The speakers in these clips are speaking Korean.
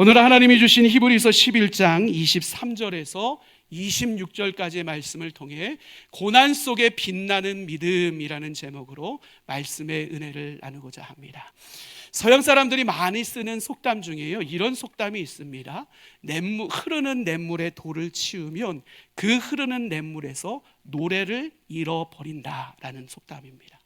오늘 하나님이 주신 히브리서 11장 23절에서 26절까지의 말씀을 통해 고난 속에 빛나는 믿음이라는 제목으로 말씀의 은혜를 나누고자 합니다. 서양 사람들이 많이 쓰는 속담 중에요, 이런 속담이 있습니다. 흐르는 냇물에 돌을 치우면 그 흐르는 냇물에서 노래를 잃어버린다라는 속담입니다.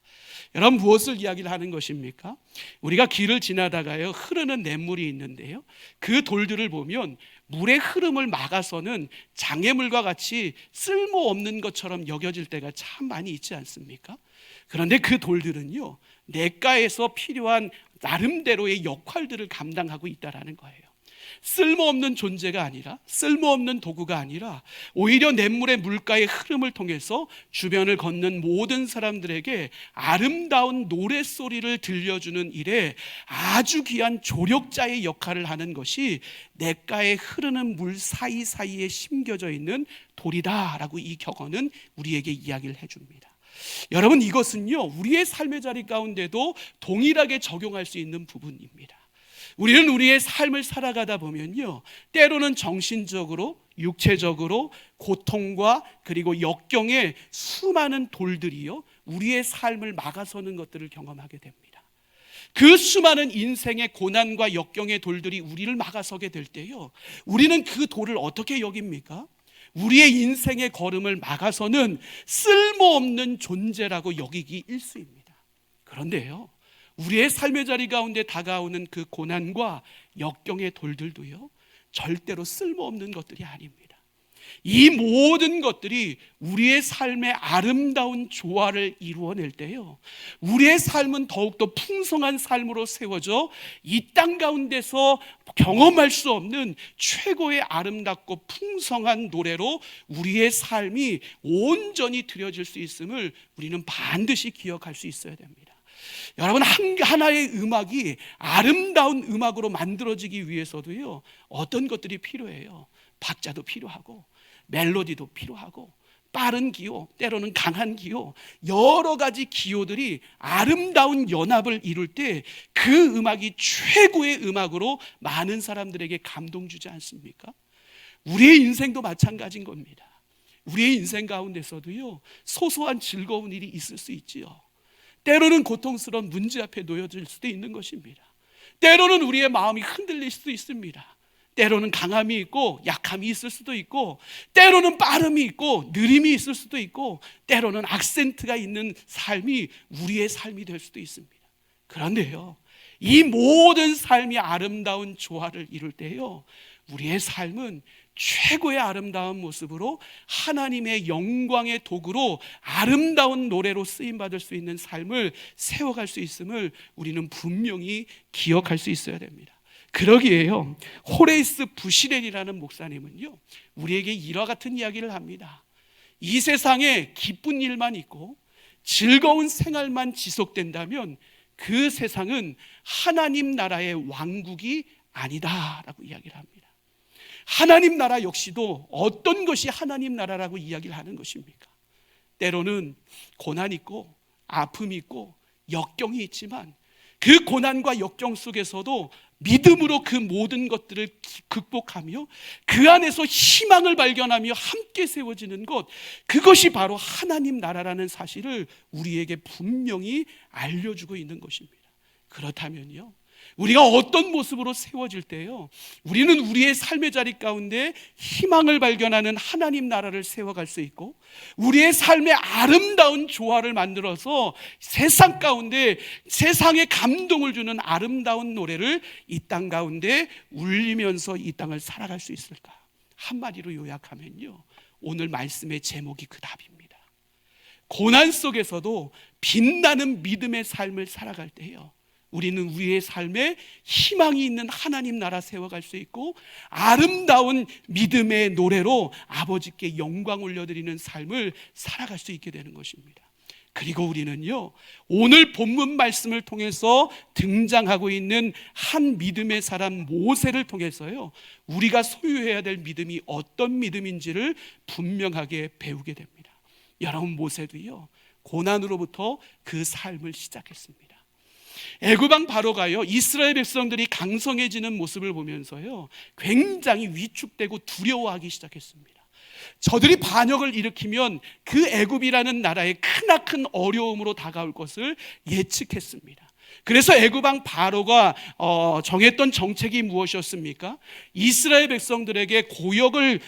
여러분, 무엇을 이야기를 하는 것입니까? 우리가 길을 지나다가요, 흐르는 냇물이 있는데요, 그 돌들을 보면 물의 흐름을 막아서는 장애물과 같이 쓸모없는 것처럼 여겨질 때가 참 많이 있지 않습니까? 그런데 그 돌들은요, 냇가에서 필요한 나름대로의 역할들을 감당하고 있다는 거예요. 쓸모없는 존재가 아니라, 쓸모없는 도구가 아니라 오히려 냇물의 물가의 흐름을 통해서 주변을 걷는 모든 사람들에게 아름다운 노랫소리를 들려주는 일에 아주 귀한 조력자의 역할을 하는 것이 냇가에 흐르는 물 사이사이에 심겨져 있는 돌이다라고 이 격언은 우리에게 이야기를 해줍니다. 여러분, 이것은요, 우리의 삶의 자리 가운데도 동일하게 적용할 수 있는 부분입니다. 우리는 우리의 삶을 살아가다 보면요, 때로는 정신적으로, 육체적으로 고통과 그리고 역경의 수많은 돌들이요, 우리의 삶을 막아서는 것들을 경험하게 됩니다. 그 수많은 인생의 고난과 역경의 돌들이 우리를 막아서게 될 때요, 우리는 그 돌을 어떻게 여깁니까? 우리의 인생의 걸음을 막아서는 쓸모없는 존재라고 여기기 일쑤입니다. 그런데요, 우리의 삶의 자리 가운데 다가오는 그 고난과 역경의 돌들도요, 절대로 쓸모없는 것들이 아닙니다. 이 모든 것들이 우리의 삶의 아름다운 조화를 이루어낼 때요, 우리의 삶은 더욱더 풍성한 삶으로 세워져 이 땅 가운데서 경험할 수 없는 최고의 아름답고 풍성한 노래로 우리의 삶이 온전히 드려질 수 있음을 우리는 반드시 기억할 수 있어야 됩니다. 여러분, 하나의 음악이 아름다운 음악으로 만들어지기 위해서도요, 어떤 것들이 필요해요? 박자도 필요하고, 멜로디도 필요하고, 빠른 기호, 때로는 강한 기호, 여러 가지 기호들이 아름다운 연합을 이룰 때 그 음악이 최고의 음악으로 많은 사람들에게 감동 주지 않습니까? 우리의 인생도 마찬가지인 겁니다. 우리의 인생 가운데서도요, 소소한 즐거운 일이 있을 수 있지요. 때로는 고통스러운 문제 앞에 놓여질 수도 있는 것입니다. 때로는 우리의 마음이 흔들릴 수도 있습니다. 때로는 강함이 있고 약함이 있을 수도 있고, 때로는 빠름이 있고 느림이 있을 수도 있고, 때로는 악센트가 있는 삶이 우리의 삶이 될 수도 있습니다. 그런데요, 이 모든 삶이 아름다운 조화를 이룰 때요, 우리의 삶은 최고의 아름다운 모습으로 하나님의 영광의 도구로 아름다운 노래로 쓰임받을 수 있는 삶을 세워갈 수 있음을 우리는 분명히 기억할 수 있어야 됩니다. 그러기에요, 호레이스 부시렐이라는 목사님은요, 우리에게 이와 같은 이야기를 합니다. 이 세상에 기쁜 일만 있고 즐거운 생활만 지속된다면 그 세상은 하나님 나라의 왕국이 아니다라고 이야기를 합니다. 하나님 나라 역시도 어떤 것이 하나님 나라라고 이야기를 하는 것입니까? 때로는 고난이 있고 아픔이 있고 역경이 있지만 그 고난과 역경 속에서도 믿음으로 그 모든 것들을 극복하며 그 안에서 희망을 발견하며 함께 세워지는 것, 그것이 바로 하나님 나라라는 사실을 우리에게 분명히 알려주고 있는 것입니다. 그렇다면요, 우리가 어떤 모습으로 세워질 때요, 우리는 우리의 삶의 자리 가운데 희망을 발견하는 하나님 나라를 세워갈 수 있고, 우리의 삶의 아름다운 조화를 만들어서 세상 가운데 세상에 감동을 주는 아름다운 노래를 이 땅 가운데 울리면서 이 땅을 살아갈 수 있을까? 한마디로 요약하면요, 오늘 말씀의 제목이 그 답입니다. 고난 속에서도 빛나는 믿음의 삶을 살아갈 때요, 우리는 우리의 삶에 희망이 있는 하나님 나라 세워갈 수 있고, 아름다운 믿음의 노래로 아버지께 영광 올려드리는 삶을 살아갈 수 있게 되는 것입니다. 그리고 우리는요, 오늘 본문 말씀을 통해서 등장하고 있는 한 믿음의 사람 모세를 통해서요, 우리가 소유해야 될 믿음이 어떤 믿음인지를 분명하게 배우게 됩니다. 여러분, 모세도요, 고난으로부터 그 삶을 시작했습니다. 애굽 왕 바로가요, 이스라엘 백성들이 강성해지는 모습을 보면서요, 굉장히 위축되고 두려워하기 시작했습니다. 저들이 반역을 일으키면 그 애굽이라는 나라에 크나큰 어려움으로 다가올 것을 예측했습니다. 그래서 애굽 왕 바로가 정했던 정책이 무엇이었습니까? 이스라엘 백성들에게 고역을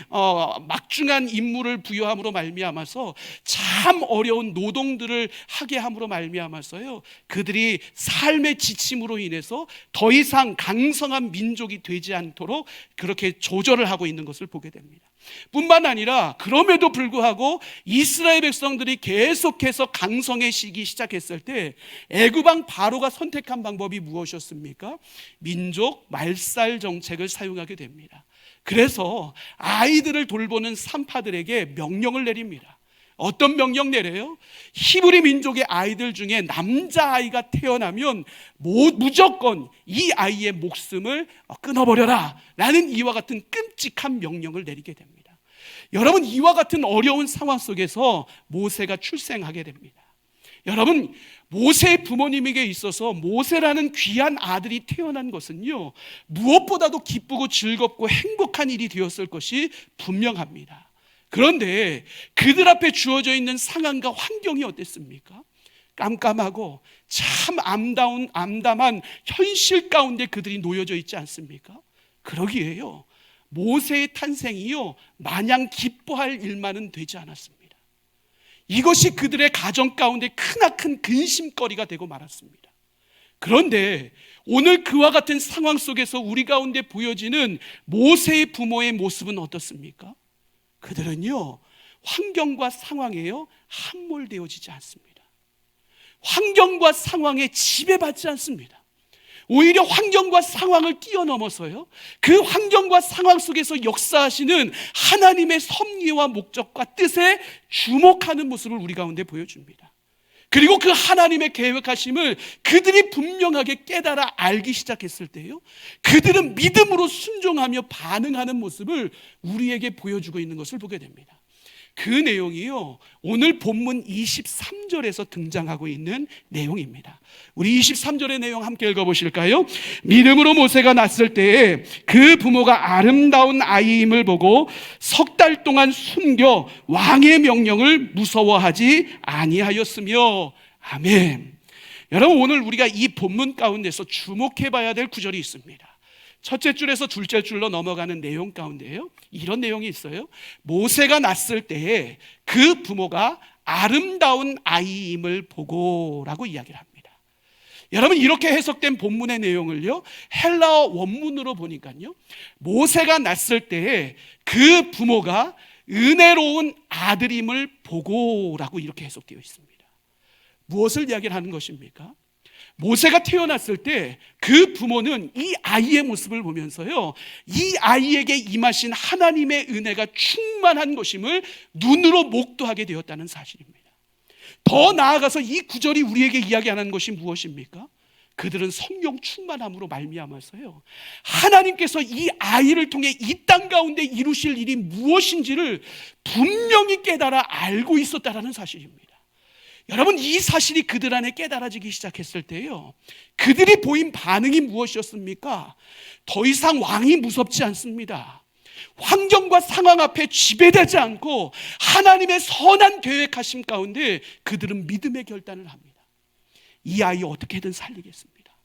막중한 임무를 부여함으로 말미암아서 참 어려운 노동들을 하게 함으로 말미암아서요, 그들이 삶의 지침으로 인해서 더 이상 강성한 민족이 되지 않도록 그렇게 조절을 하고 있는 것을 보게 됩니다. 뿐만 아니라 그럼에도 불구하고 이스라엘 백성들이 계속해서 강성해지기 시작했을 때 애굽 왕 바로가 선택한 방법이 무엇이었습니까? 민족 말살 정책을 사용하게 됩니다. 그래서 아이들을 돌보는 산파들에게 명령을 내립니다. 어떤 명령 내려요? 히브리 민족의 아이들 중에 남자아이가 태어나면 무조건 이 아이의 목숨을 끊어버려라 라는 이와 같은 끔찍한 명령을 내리게 됩니다. 여러분, 이와 같은 어려운 상황 속에서 모세가 출생하게 됩니다. 여러분, 모세의 부모님에게 있어서 모세라는 귀한 아들이 태어난 것은요, 무엇보다도 기쁘고 즐겁고 행복한 일이 되었을 것이 분명합니다. 그런데 그들 앞에 주어져 있는 상황과 환경이 어땠습니까? 깜깜하고 참 암담한 현실 가운데 그들이 놓여져 있지 않습니까? 그러기에요, 모세의 탄생이요, 마냥 기뻐할 일만은 되지 않았습니다. 이것이 그들의 가정 가운데 크나큰 근심거리가 되고 말았습니다. 그런데 오늘 그와 같은 상황 속에서 우리 가운데 보여지는 모세의 부모의 모습은 어떻습니까? 그들은요, 환경과 상황에요, 함몰되어지지 않습니다. 환경과 상황에 지배받지 않습니다. 오히려 환경과 상황을 뛰어넘어서요, 그 환경과 상황 속에서 역사하시는 하나님의 섭리와 목적과 뜻에 주목하는 모습을 우리 가운데 보여줍니다. 그리고 그 하나님의 계획하심을 그들이 분명하게 깨달아 알기 시작했을 때요, 그들은 믿음으로 순종하며 반응하는 모습을 우리에게 보여주고 있는 것을 보게 됩니다. 그 내용이요, 오늘 본문 23절에서 등장하고 있는 내용입니다. 우리 23절의 내용 함께 읽어보실까요? 믿음으로 모세가 낳았을 때에 그 부모가 아름다운 아이임을 보고 석 달 동안 숨겨 왕의 명령을 무서워하지 아니하였으며. 아멘. 여러분, 오늘 우리가 이 본문 가운데서 주목해 봐야 될 구절이 있습니다. 첫째 줄에서 둘째 줄로 넘어가는 내용 가운데요, 이런 내용이 있어요. 모세가 낳았을 때에 그 부모가 아름다운 아이임을 보고라고 이야기를 합니다. 여러분, 이렇게 해석된 본문의 내용을요, 헬라어 원문으로 보니까요, 모세가 낳았을 때에 그 부모가 은혜로운 아들임을 보고라고 이렇게 해석되어 있습니다. 무엇을 이야기를 하는 것입니까? 모세가 태어났을 때 그 부모는 이 아이의 모습을 보면서요, 이 아이에게 임하신 하나님의 은혜가 충만한 것임을 눈으로 목도하게 되었다는 사실입니다. 더 나아가서 이 구절이 우리에게 이야기하는 것이 무엇입니까? 그들은 성령 충만함으로 말미암아서요, 하나님께서 이 아이를 통해 이 땅 가운데 이루실 일이 무엇인지를 분명히 깨달아 알고 있었다는 사실입니다. 여러분, 이 사실이 그들 안에 깨달아지기 시작했을 때요, 그들이 보인 반응이 무엇이었습니까? 더 이상 왕이 무섭지 않습니다. 환경과 상황 앞에 지배되지 않고 하나님의 선한 계획하심 가운데 그들은 믿음의 결단을 합니다. 이 아이 어떻게든 살리겠습니다.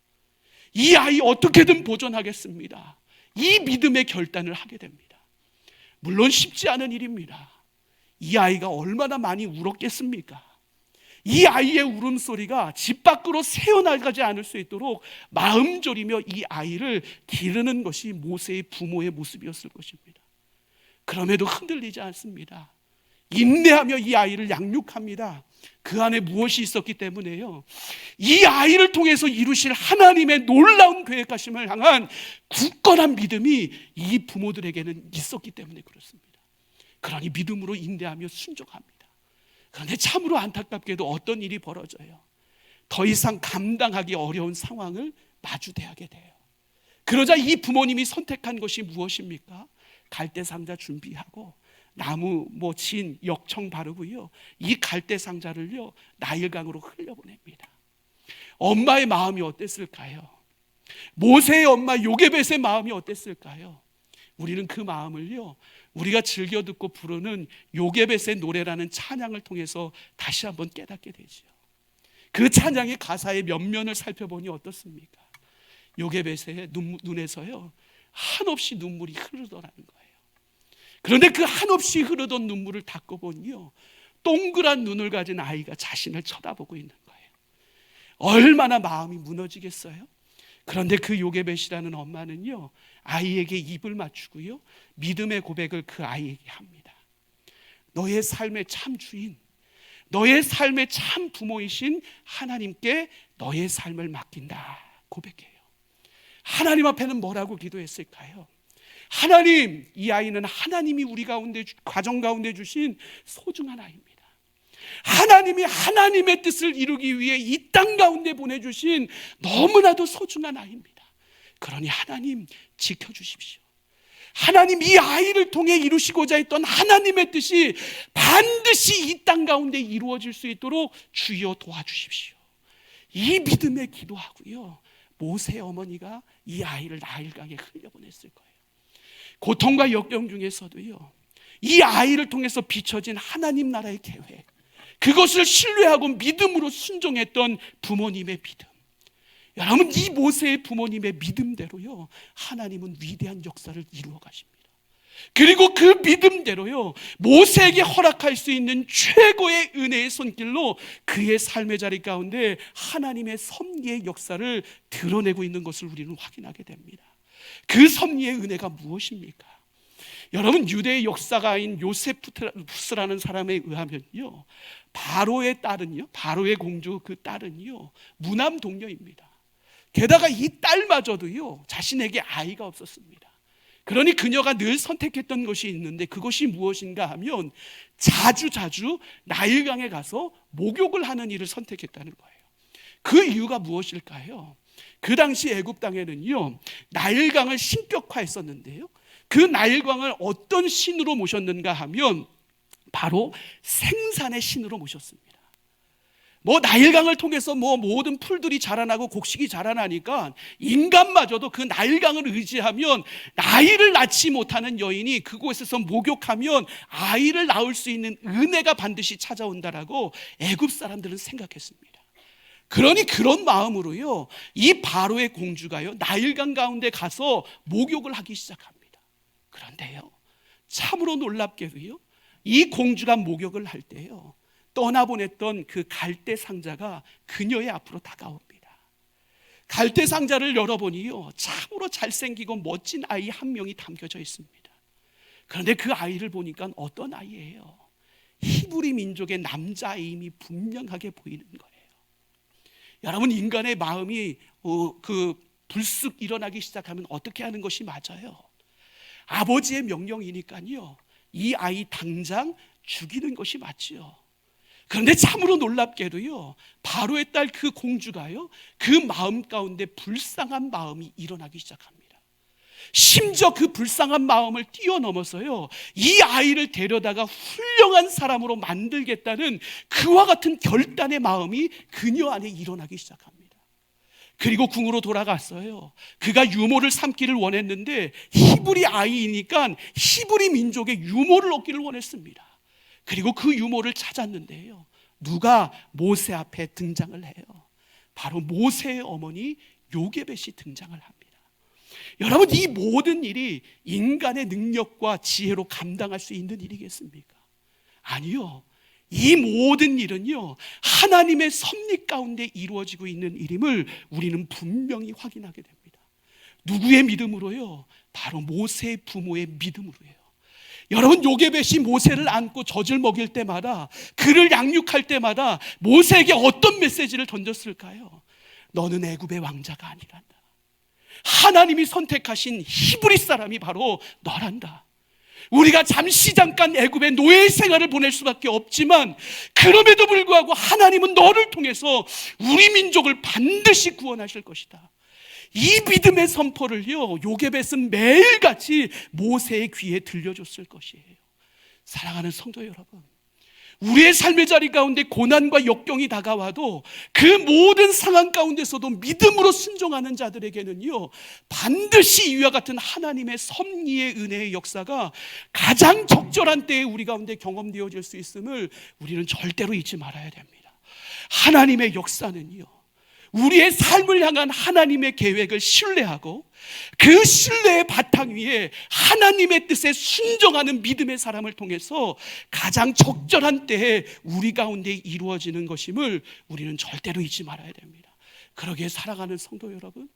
이 아이 어떻게든 보존하겠습니다. 이 믿음의 결단을 하게 됩니다. 물론 쉽지 않은 일입니다. 이 아이가 얼마나 많이 울었겠습니까? 이 아이의 울음소리가 집 밖으로 새어나가지 않을 수 있도록 마음 졸이며 이 아이를 기르는 것이 모세의 부모의 모습이었을 것입니다. 그럼에도 흔들리지 않습니다. 인내하며 이 아이를 양육합니다. 그 안에 무엇이 있었기 때문에요, 이 아이를 통해서 이루실 하나님의 놀라운 계획하심을 향한 굳건한 믿음이 이 부모들에게는 있었기 때문에 그렇습니다. 그러니 믿음으로 인내하며 순종합니다. 그런데 참으로 안타깝게도 어떤 일이 벌어져요. 더 이상 감당하기 어려운 상황을 마주대하게 돼요. 그러자 이 부모님이 선택한 것이 무엇입니까? 갈대 상자 준비하고 나무 진 역청 바르고요, 이 갈대 상자를요 나일강으로 흘려보냅니다. 엄마의 마음이 어땠을까요? 모세의 엄마 요게벳의 마음이 어땠을까요? 우리는 그 마음을요, 우리가 즐겨 듣고 부르는 요게벳의 노래라는 찬양을 통해서 다시 한번 깨닫게 되죠. 그 찬양의 가사의 면면을 살펴보니 어떻습니까? 요게벳의 눈에서요, 한없이 눈물이 흐르더라는 거예요. 그런데 그 한없이 흐르던 눈물을 닦고보니요, 동그란 눈을 가진 아이가 자신을 쳐다보고 있는 거예요. 얼마나 마음이 무너지겠어요? 그런데 그 요게벳이라는 엄마는요, 아이에게 입을 맞추고요, 믿음의 고백을 그 아이에게 합니다. 너의 삶의 참 주인, 너의 삶의 참 부모이신 하나님께 너의 삶을 맡긴다 고백해요. 하나님 앞에는 뭐라고 기도했을까요? 하나님, 이 아이는 하나님이 우리 가운데, 가정 가운데 주신 소중한 아이입니다. 하나님이 하나님의 뜻을 이루기 위해 이 땅 가운데 보내주신 너무나도 소중한 아이입니다. 그러니 하나님 지켜주십시오. 하나님, 이 아이를 통해 이루시고자 했던 하나님의 뜻이 반드시 이 땅 가운데 이루어질 수 있도록 주여 도와주십시오. 이 믿음에 기도하고요, 모세 어머니가 이 아이를 나일강에 흘려보냈을 거예요. 고통과 역경 중에서도요, 이 아이를 통해서 비춰진 하나님 나라의 계획, 그것을 신뢰하고 믿음으로 순종했던 부모님의 믿음, 여러분, 이 모세의 부모님의 믿음대로요, 하나님은 위대한 역사를 이루어 가십니다. 그리고 그 믿음대로요, 모세에게 허락할 수 있는 최고의 은혜의 손길로 그의 삶의 자리 가운데 하나님의 섭리의 역사를 드러내고 있는 것을 우리는 확인하게 됩니다. 그 섭리의 은혜가 무엇입니까? 여러분, 유대의 역사가인 요세푸스라는 사람에 의하면요, 바로의 딸은요, 바로의 공주 그 딸은요, 무남 동녀입니다. 게다가 이 딸마저도요, 자신에게 아이가 없었습니다. 그러니 그녀가 늘 선택했던 것이 있는데, 그것이 무엇인가 하면 자주 나일강에 가서 목욕을 하는 일을 선택했다는 거예요. 그 이유가 무엇일까요? 그 당시 애굽 땅에는요, 나일강을 신격화했었는데요, 그 나일강을 어떤 신으로 모셨는가 하면 바로 생산의 신으로 모셨습니다. 나일강을 통해서 모든 풀들이 자라나고 곡식이 자라나니까 인간마저도 그 나일강을 의지하면 아이를 낳지 못하는 여인이 그곳에서 목욕하면 아이를 낳을 수 있는 은혜가 반드시 찾아온다라고 애굽 사람들은 생각했습니다. 그러니 그런 마음으로요, 이 바로의 공주가요, 나일강 가운데 가서 목욕을 하기 시작합니다. 그런데요, 참으로 놀랍게도요, 이 공주가 목욕을 할 때요, 떠나보냈던 그 갈대 상자가 그녀의 앞으로 다가옵니다. 갈대 상자를 열어보니요, 참으로 잘생기고 멋진 아이 한 명이 담겨져 있습니다. 그런데 그 아이를 보니까 어떤 아이예요? 히브리 민족의 남자아이임이 분명하게 보이는 거예요. 여러분, 인간의 마음이 불쑥 일어나기 시작하면 어떻게 하는 것이 맞아요? 아버지의 명령이니까요, 이 아이 당장 죽이는 것이 맞지요. 그런데 참으로 놀랍게도요, 바로의 딸 그 공주가요, 그 마음 가운데 불쌍한 마음이 일어나기 시작합니다. 심지어 그 불쌍한 마음을 뛰어넘어서요, 이 아이를 데려다가 훌륭한 사람으로 만들겠다는 그와 같은 결단의 마음이 그녀 안에 일어나기 시작합니다. 그리고 궁으로 돌아갔어요. 그가 유모를 삼기를 원했는데 히브리 아이이니까 히브리 민족의 유모를 얻기를 원했습니다. 그리고 그 유모를 찾았는데요, 누가 모세 앞에 등장을 해요? 바로 모세의 어머니 요게벳이 등장을 합니다. 여러분, 이 모든 일이 인간의 능력과 지혜로 감당할 수 있는 일이겠습니까? 아니요. 이 모든 일은요, 하나님의 섭리 가운데 이루어지고 있는 일임을 우리는 분명히 확인하게 됩니다. 누구의 믿음으로요? 바로 모세의 부모의 믿음으로요. 여러분, 요게벳이 모세를 안고 젖을 먹일 때마다, 그를 양육할 때마다 모세에게 어떤 메시지를 던졌을까요? 너는 애굽의 왕자가 아니란다. 하나님이 선택하신 히브리 사람이 바로 너란다. 우리가 잠깐 애굽의 노예 생활을 보낼 수밖에 없지만, 그럼에도 불구하고 하나님은 너를 통해서 우리 민족을 반드시 구원하실 것이다. 이 믿음의 선포를요, 요게벳은 매일같이 모세의 귀에 들려줬을 것이에요. 사랑하는 성도 여러분, 우리의 삶의 자리 가운데 고난과 역경이 다가와도 그 모든 상황 가운데서도 믿음으로 순종하는 자들에게는요, 반드시 이와 같은 하나님의 섭리의 은혜의 역사가 가장 적절한 때에 우리 가운데 경험되어질 수 있음을 우리는 절대로 잊지 말아야 됩니다. 하나님의 역사는요, 우리의 삶을 향한 하나님의 계획을 신뢰하고 그 신뢰의 바탕 위에 하나님의 뜻에 순종하는 믿음의 사람을 통해서 가장 적절한 때에 우리 가운데 이루어지는 것임을 우리는 절대로 잊지 말아야 됩니다. 그러기에 살아가는 성도 여러분,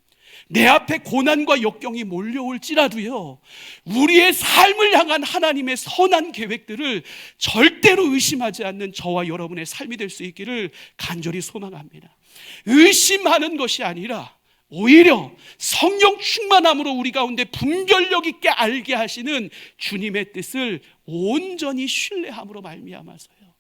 내 앞에 고난과 역경이 몰려올지라도요, 우리의 삶을 향한 하나님의 선한 계획들을 절대로 의심하지 않는 저와 여러분의 삶이 될 수 있기를 간절히 소망합니다. 의심하는 것이 아니라 오히려 성령 충만함으로 우리 가운데 분별력 있게 알게 하시는 주님의 뜻을 온전히 신뢰함으로 말미암아서요,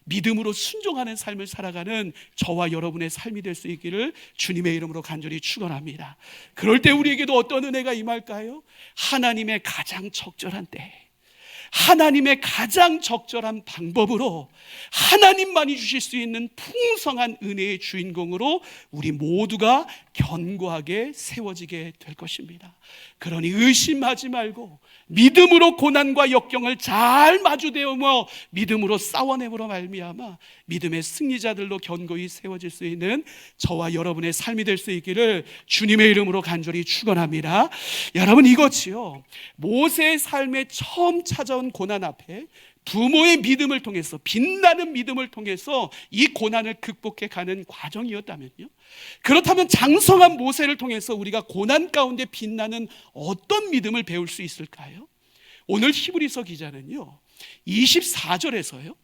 믿음으로 순종하는 삶을 살아가는 저와 여러분의 삶이 될 수 있기를 주님의 이름으로 간절히 축원합니다. 그럴 때 우리에게도 어떤 은혜가 임할까요? 하나님의 가장 적절한 때, 하나님의 가장 적절한 방법으로 하나님만이 주실 수 있는 풍성한 은혜의 주인공으로 우리 모두가 견고하게 세워지게 될 것입니다. 그러니 의심하지 말고 믿음으로 고난과 역경을 잘 마주대며 믿음으로 싸워내므로 말미암아 믿음의 승리자들로 견고히 세워질 수 있는 저와 여러분의 삶이 될 수 있기를 주님의 이름으로 간절히 축원합니다. 여러분, 이것이요, 모세의 삶에 처음 찾아온 고난 앞에 부모의 믿음을 통해서, 빛나는 믿음을 통해서 이 고난을 극복해 가는 과정이었다면요, 그렇다면 장성한 모세를 통해서 우리가 고난 가운데 빛나는 어떤 믿음을 배울 수 있을까요? 오늘 히브리서 기자는요, 24절에서요,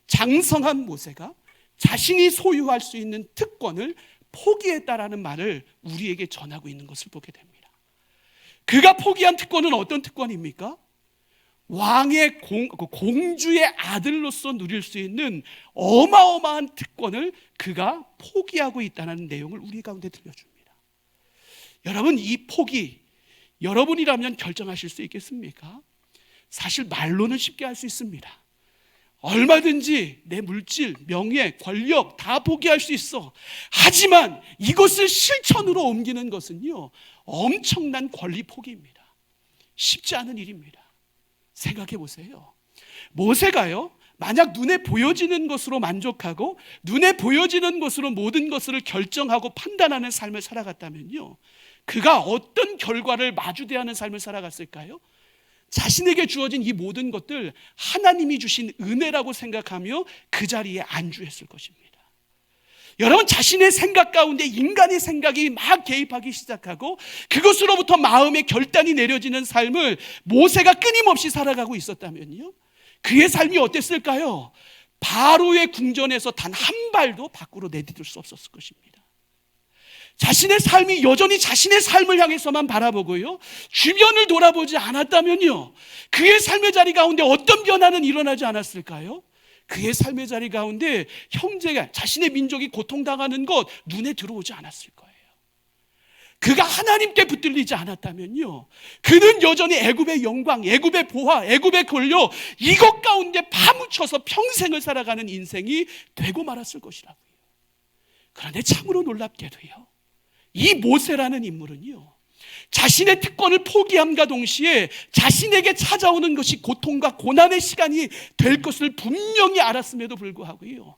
장성한 모세가 자신이 소유할 수 있는 특권을 포기했다라는 말을 우리에게 전하고 있는 것을 보게 됩니다. 그가 포기한 특권은 어떤 특권입니까? 왕의 공주의 아들로서 누릴 수 있는 어마어마한 특권을 그가 포기하고 있다는 내용을 우리 가운데 들려줍니다. 여러분, 이 포기, 여러분이라면 결정하실 수 있겠습니까? 사실 말로는 쉽게 할 수 있습니다. 얼마든지 내 물질, 명예, 권력 다 포기할 수 있어. 하지만 이것을 실천으로 옮기는 것은요, 엄청난 권리 포기입니다. 쉽지 않은 일입니다. 생각해 보세요. 모세가요, 만약 눈에 보여지는 것으로 만족하고 눈에 보여지는 것으로 모든 것을 결정하고 판단하는 삶을 살아갔다면요, 그가 어떤 결과를 마주대하는 삶을 살아갔을까요? 자신에게 주어진 이 모든 것들 하나님이 주신 은혜라고 생각하며 그 자리에 안주했을 것입니다. 여러분, 자신의 생각 가운데 인간의 생각이 막 개입하기 시작하고 그것으로부터 마음의 결단이 내려지는 삶을 모세가 끊임없이 살아가고 있었다면요, 그의 삶이 어땠을까요? 바로의 궁전에서 단 한 발도 밖으로 내디딜 수 없었을 것입니다. 자신의 삶이 여전히 자신의 삶을 향해서만 바라보고요, 주변을 돌아보지 않았다면요, 그의 삶의 자리 가운데 어떤 변화는 일어나지 않았을까요? 그의 삶의 자리 가운데 형제가, 자신의 민족이 고통당하는 것 눈에 들어오지 않았을 거예요. 그가 하나님께 붙들리지 않았다면요, 그는 여전히 애굽의 영광, 애굽의 보화, 애굽의 권력, 이것 가운데 파묻혀서 평생을 살아가는 인생이 되고 말았을 것이라고요. 그런데 참으로 놀랍게도요, 이 모세라는 인물은요, 자신의 특권을 포기함과 동시에 자신에게 찾아오는 것이 고통과 고난의 시간이 될 것을 분명히 알았음에도 불구하고요,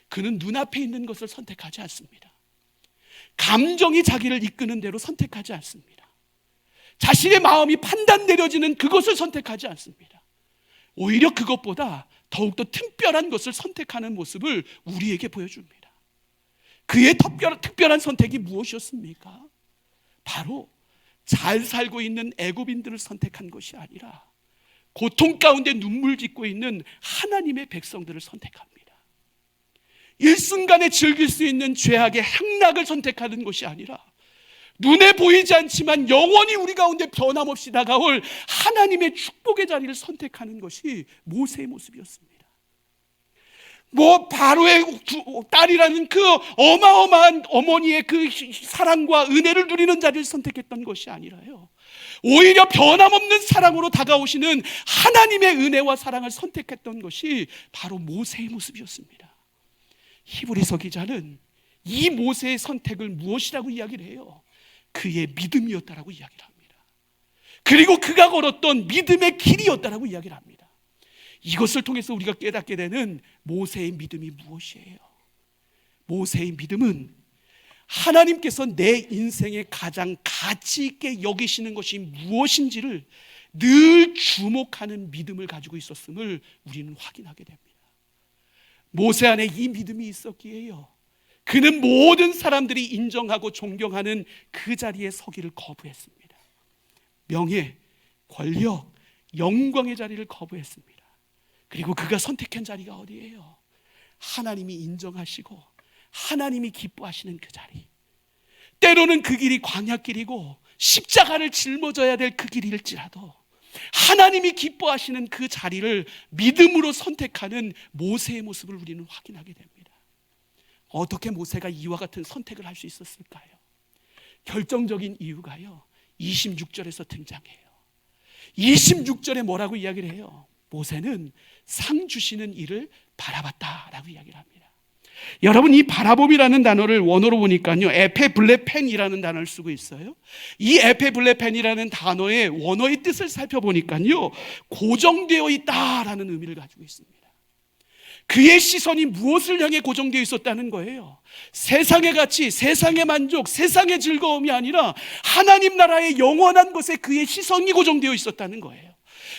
그는 눈앞에 있는 것을 선택하지 않습니다. 감정이 자기를 이끄는 대로 선택하지 않습니다. 자신의 마음이 판단 내려지는 그것을 선택하지 않습니다. 오히려 그것보다 더욱더 특별한 것을 선택하는 모습을 우리에게 보여줍니다. 그의 특별한 선택이 무엇이었습니까? 바로 잘 살고 있는 애굽인들을 선택한 것이 아니라 고통 가운데 눈물 짓고 있는 하나님의 백성들을 선택합니다. 일순간에 즐길 수 있는 죄악의 행락을 선택하는 것이 아니라 눈에 보이지 않지만 영원히 우리 가운데 변함없이 다가올 하나님의 축복의 자리를 선택하는 것이 모세의 모습이었습니다. 바로의 딸이라는 그 어마어마한 어머니의 그 사랑과 은혜를 누리는 자리를 선택했던 것이 아니라요, 오히려 변함없는 사랑으로 다가오시는 하나님의 은혜와 사랑을 선택했던 것이 바로 모세의 모습이었습니다. 히브리서 기자는 이 모세의 선택을 무엇이라고 이야기를 해요? 그의 믿음이었다라고 이야기를 합니다. 그리고 그가 걸었던 믿음의 길이었다라고 이야기를 합니다. 이것을 통해서 우리가 깨닫게 되는 모세의 믿음이 무엇이에요? 모세의 믿음은 하나님께서 내 인생에 가장 가치 있게 여기시는 것이 무엇인지를 늘 주목하는 믿음을 가지고 있었음을 우리는 확인하게 됩니다. 모세 안에 이 믿음이 있었기에요, 그는 모든 사람들이 인정하고 존경하는 그 자리에 서기를 거부했습니다. 명예, 권력, 영광의 자리를 거부했습니다. 그리고 그가 선택한 자리가 어디예요? 하나님이 인정하시고 하나님이 기뻐하시는 그 자리. 때로는 그 길이 광야길이고 십자가를 짊어져야 될 그 길일지라도 하나님이 기뻐하시는 그 자리를 믿음으로 선택하는 모세의 모습을 우리는 확인하게 됩니다. 어떻게 모세가 이와 같은 선택을 할 수 있었을까요? 결정적인 이유가요, 26절에서 등장해요. 26절에 뭐라고 이야기를 해요? 모세는 상 주시는 이를 바라봤다라고 이야기를 합니다. 여러분, 이 바라봄이라는 단어를 원어로 보니까요, 에페블레펜이라는 단어를 쓰고 있어요. 이 에페블레펜이라는 단어의 원어의 뜻을 살펴보니까요, 고정되어 있다라는 의미를 가지고 있습니다. 그의 시선이 무엇을 향해 고정되어 있었다는 거예요? 세상의 가치, 세상의 만족, 세상의 즐거움이 아니라 하나님 나라의 영원한 것에 그의 시선이 고정되어 있었다는 거예요.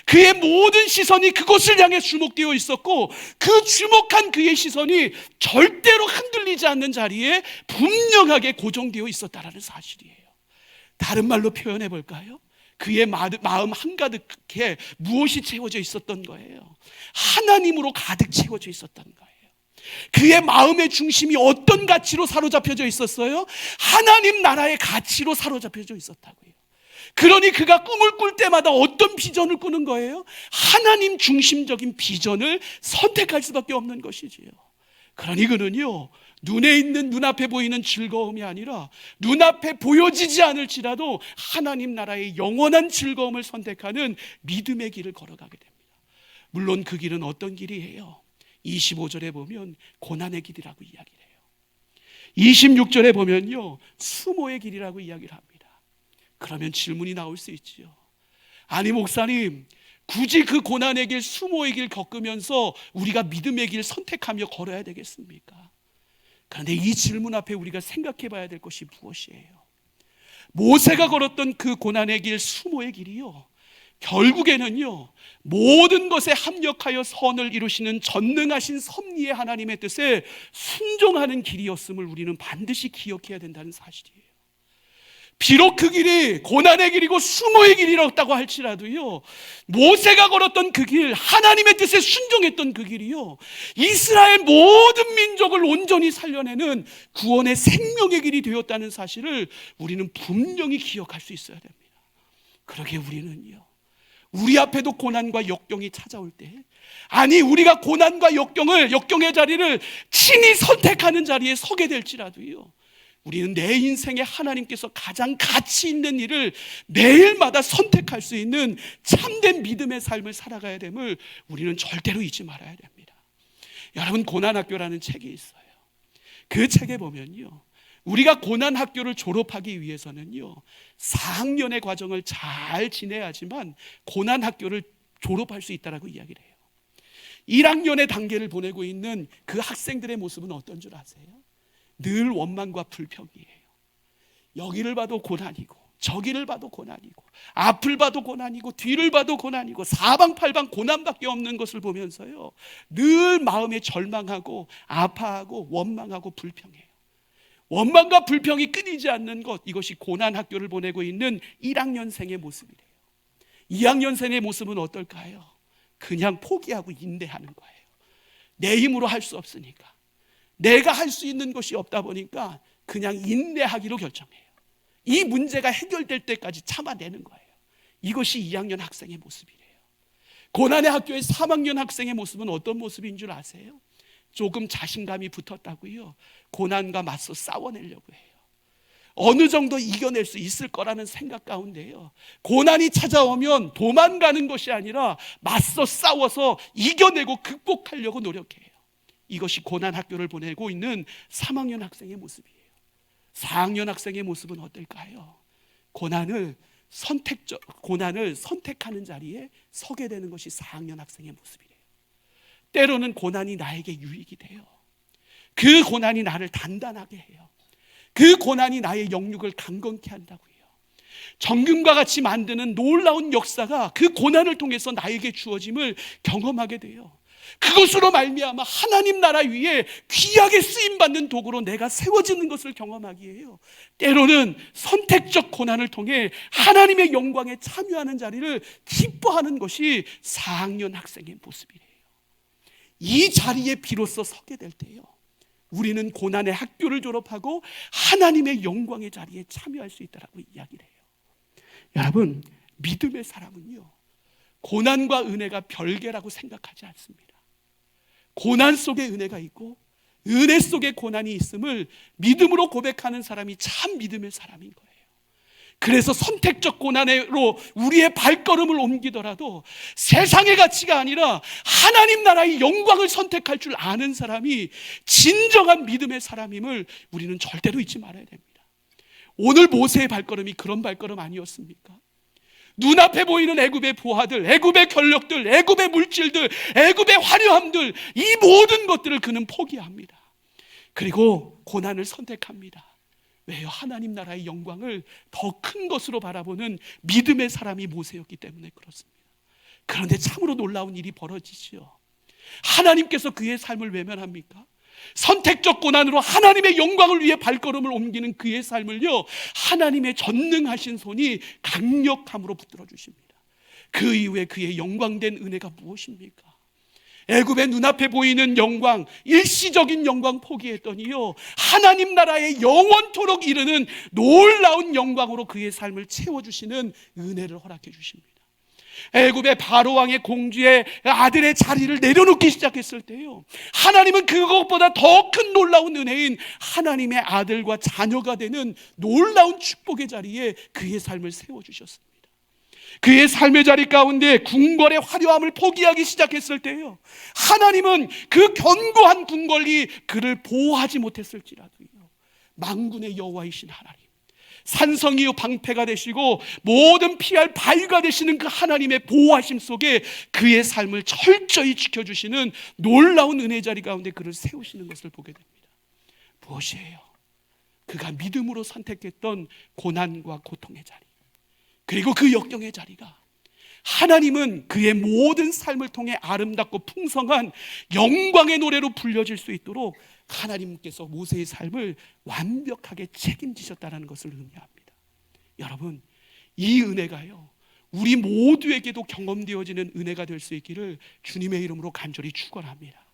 그의 모든 시선이 그곳을 향해 주목되어 있었고, 그 주목한 그의 시선이 절대로 흔들리지 않는 자리에 분명하게 고정되어 있었다는 사실이에요. 다른 말로 표현해 볼까요? 그의 마음 한가득에 무엇이 채워져 있었던 거예요? 하나님으로 가득 채워져 있었던 거예요. 그의 마음의 중심이 어떤 가치로 사로잡혀져 있었어요? 하나님 나라의 가치로 사로잡혀져 있었다고요. 그러니 그가 꿈을 꿀 때마다 어떤 비전을 꾸는 거예요? 하나님 중심적인 비전을 선택할 수밖에 없는 것이지요. 그러니 그는요, 눈에 있는, 눈앞에 보이는 즐거움이 아니라 눈앞에 보여지지 않을지라도 하나님 나라의 영원한 즐거움을 선택하는 믿음의 길을 걸어가게 됩니다. 물론 그 길은 어떤 길이에요? 25절에 보면 고난의 길이라고 이야기를 해요. 26절에 보면요, 수모의 길이라고 이야기를 합니다. 그러면 질문이 나올 수 있지요. 아니 목사님, 굳이 그 고난의 길, 수모의 길 겪으면서 우리가 믿음의 길 선택하며 걸어야 되겠습니까? 그런데 이 질문 앞에 우리가 생각해 봐야 될 것이 무엇이에요? 모세가 걸었던 그 고난의 길, 수모의 길이요, 결국에는요, 모든 것에 합력하여 선을 이루시는 전능하신 섭리의 하나님의 뜻에 순종하는 길이었음을 우리는 반드시 기억해야 된다는 사실이에요. 비록 그 길이 고난의 길이고 수모의 길이라고 할지라도요, 모세가 걸었던 그 길, 하나님의 뜻에 순종했던 그 길이요, 이스라엘 모든 민족을 온전히 살려내는 구원의 생명의 길이 되었다는 사실을 우리는 분명히 기억할 수 있어야 됩니다. 그러게 우리는요, 우리 앞에도 고난과 역경이 찾아올 때, 아니 우리가 고난과 역경의 자리를 친히 선택하는 자리에 서게 될지라도요, 우리는 내 인생에 하나님께서 가장 가치 있는 일을 매일마다 선택할 수 있는 참된 믿음의 삶을 살아가야 됨을 우리는 절대로 잊지 말아야 됩니다. 여러분, 고난학교라는 책이 있어요. 그 책에 보면요, 우리가 고난학교를 졸업하기 위해서는요, 4학년의 과정을 잘 지내야지만 고난학교를 졸업할 수 있다고 이야기를 해요. 1학년의 단계를 보내고 있는 그 학생들의 모습은 어떤 줄 아세요? 늘 원망과 불평이에요. 여기를 봐도 고난이고 저기를 봐도 고난이고 앞을 봐도 고난이고 뒤를 봐도 고난이고 사방팔방 고난밖에 없는 것을 보면서요, 늘 마음에 절망하고 아파하고 원망하고 불평해요. 원망과 불평이 끊이지 않는 것, 이것이 고난학교를 보내고 있는 1학년생의 모습이래요. 2학년생의 모습은 어떨까요? 그냥 포기하고 인내하는 거예요. 내 힘으로 할 수 없으니까, 내가 할 수 있는 것이 없다 보니까 그냥 인내하기로 결정해요. 이 문제가 해결될 때까지 참아내는 거예요. 이것이 2학년 학생의 모습이래요. 고난의 학교의 3학년 학생의 모습은 어떤 모습인 줄 아세요? 조금 자신감이 붙었다고요, 고난과 맞서 싸워내려고 해요. 어느 정도 이겨낼 수 있을 거라는 생각 가운데요, 고난이 찾아오면 도망가는 것이 아니라 맞서 싸워서 이겨내고 극복하려고 노력해요. 이것이 고난 학교를 보내고 있는 3학년 학생의 모습이에요. 4학년 학생의 모습은 어떨까요? 고난을 선택하는 자리에 서게 되는 것이 4학년 학생의 모습이래요. 때로는 고난이 나에게 유익이 돼요. 그 고난이 나를 단단하게 해요. 그 고난이 나의 영육을 강건케 한다고 해요. 정금과 같이 만드는 놀라운 역사가 그 고난을 통해서 나에게 주어짐을 경험하게 돼요. 그것으로 말미암아 하나님 나라 위에 귀하게 쓰임받는 도구로 내가 세워지는 것을 경험하기에 해요. 때로는 선택적 고난을 통해 하나님의 영광에 참여하는 자리를 기뻐하는 것이 4학년 학생의 모습이래요. 이 자리에 비로소 서게 될 때요, 우리는 고난의 학교를 졸업하고 하나님의 영광의 자리에 참여할 수 있다라고 이야기를 해요. 여러분, 믿음의 사람은요, 고난과 은혜가 별개라고 생각하지 않습니다. 고난 속에 은혜가 있고 은혜 속에 고난이 있음을 믿음으로 고백하는 사람이 참 믿음의 사람인 거예요. 그래서 선택적 고난으로 우리의 발걸음을 옮기더라도 세상의 가치가 아니라 하나님 나라의 영광을 선택할 줄 아는 사람이 진정한 믿음의 사람임을 우리는 절대로 잊지 말아야 됩니다. 오늘 모세의 발걸음이 그런 발걸음 아니었습니까? 눈앞에 보이는 애굽의 보화들, 애굽의 권력들, 애굽의 물질들, 애굽의 화려함들, 이 모든 것들을 그는 포기합니다. 그리고 고난을 선택합니다. 왜요? 하나님 나라의 영광을 더 큰 것으로 바라보는 믿음의 사람이 모세였기 때문에 그렇습니다. 그런데 참으로 놀라운 일이 벌어지죠. 하나님께서 그의 삶을 외면합니까? 선택적 고난으로 하나님의 영광을 위해 발걸음을 옮기는 그의 삶을요, 하나님의 전능하신 손이 강력함으로 붙들어 주십니다. 그 이후에 그의 영광된 은혜가 무엇입니까? 애굽의 눈앞에 보이는 영광, 일시적인 영광 포기했더니요, 하나님 나라의 영원토록 이르는 놀라운 영광으로 그의 삶을 채워주시는 은혜를 허락해 주십니다. 애굽의 바로왕의 공주의 아들의 자리를 내려놓기 시작했을 때요, 하나님은 그것보다 더 큰 놀라운 은혜인 하나님의 아들과 자녀가 되는 놀라운 축복의 자리에 그의 삶을 세워주셨습니다. 그의 삶의 자리 가운데 궁궐의 화려함을 포기하기 시작했을 때요, 하나님은 그 견고한 궁궐이 그를 보호하지 못했을지라도요, 만군의 여호와이신 하나님, 산성이요 방패가 되시고 모든 피할 바위가 되시는 그 하나님의 보호하심 속에 그의 삶을 철저히 지켜주시는 놀라운 은혜 자리 가운데 그를 세우시는 것을 보게 됩니다. 무엇이에요? 그가 믿음으로 선택했던 고난과 고통의 자리, 그리고 그 역경의 자리가 하나님은 그의 모든 삶을 통해 아름답고 풍성한 영광의 노래로 불려질 수 있도록 하나님께서 모세의 삶을 완벽하게 책임지셨다는 것을 의미합니다. 여러분, 이 은혜가요, 우리 모두에게도 경험되어지는 은혜가 될 수 있기를 주님의 이름으로 간절히 축원합니다.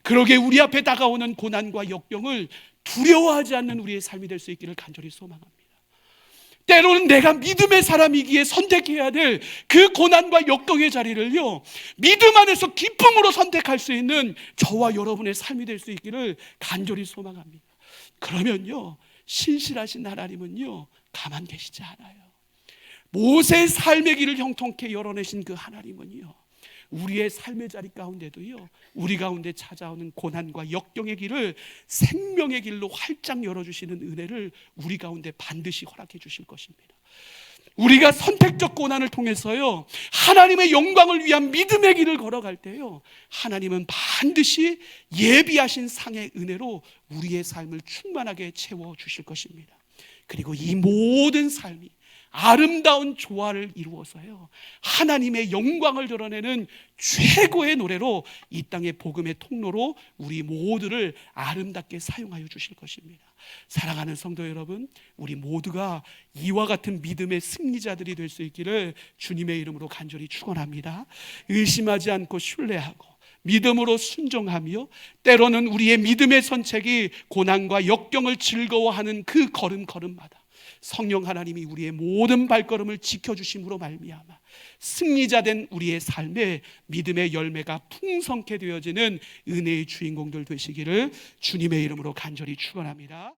그러게 우리 앞에 다가오는 고난과 역경을 두려워하지 않는 우리의 삶이 될 수 있기를 간절히 소망합니다. 때로는 내가 믿음의 사람이기에 선택해야 될 그 고난과 역경의 자리를요, 믿음 안에서 기쁨으로 선택할 수 있는 저와 여러분의 삶이 될 수 있기를 간절히 소망합니다. 그러면요, 신실하신 하나님은요, 가만 계시지 않아요. 모세의 삶의 길을 형통케 열어내신 그 하나님은요, 우리의 삶의 자리 가운데도요, 우리 가운데 찾아오는 고난과 역경의 길을 생명의 길로 활짝 열어주시는 은혜를 우리 가운데 반드시 허락해 주실 것입니다. 우리가 선택적 고난을 통해서요, 하나님의 영광을 위한 믿음의 길을 걸어갈 때요, 하나님은 반드시 예비하신 상의 은혜로 우리의 삶을 충만하게 채워주실 것입니다. 그리고 이 모든 삶이 아름다운 조화를 이루어서요, 하나님의 영광을 드러내는 최고의 노래로 이 땅의 복음의 통로로 우리 모두를 아름답게 사용하여 주실 것입니다. 사랑하는 성도 여러분, 우리 모두가 이와 같은 믿음의 승리자들이 될 수 있기를 주님의 이름으로 간절히 축원합니다. 의심하지 않고 신뢰하고 믿음으로 순종하며, 때로는 우리의 믿음의 선책이 고난과 역경을 즐거워하는 그 걸음걸음마다 성령 하나님이 우리의 모든 발걸음을 지켜주심으로 말미암아 승리자된 우리의 삶에 믿음의 열매가 풍성케 되어지는 은혜의 주인공들 되시기를 주님의 이름으로 간절히 축원합니다.